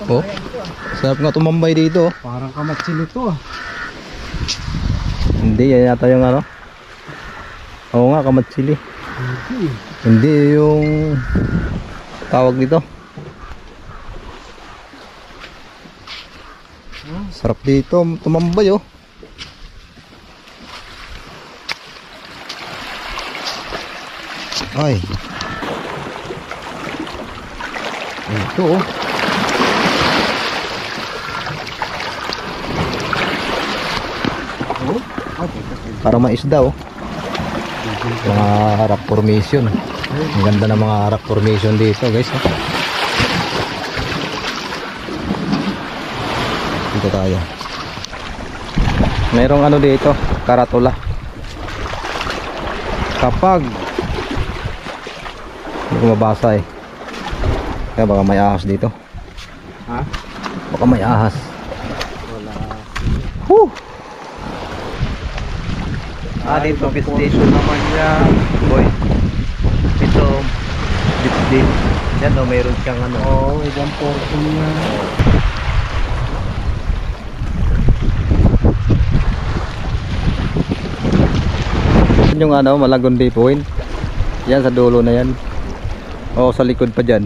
Oh, sarap nga tumambay dito. Oh. Parang kamatsin ito ah. Hindi, yan yata yung ano. Oo nga, kamatsili. Hindi yung tawag dito. Sarap dito, tumambay oh. Ay. Ito oh. Parang maisda oh. Mga rock formation. Ang ganda ng mga rock formation dito guys oh. Dito tayo. Merong ano dito, karatula. Kapag hindi ko mabasa eh. Kaya baka may ahas dito. Ha? Baka may ahas. Wala. Whew! Dito fish station naman yan. Boy. Ito dip. Yan oh, mayroon siyang ano. Oo, ibang portion yan. Yung ano, Malagon Bay Point. Yan sa dulo na yan. O sa likod pa dyan.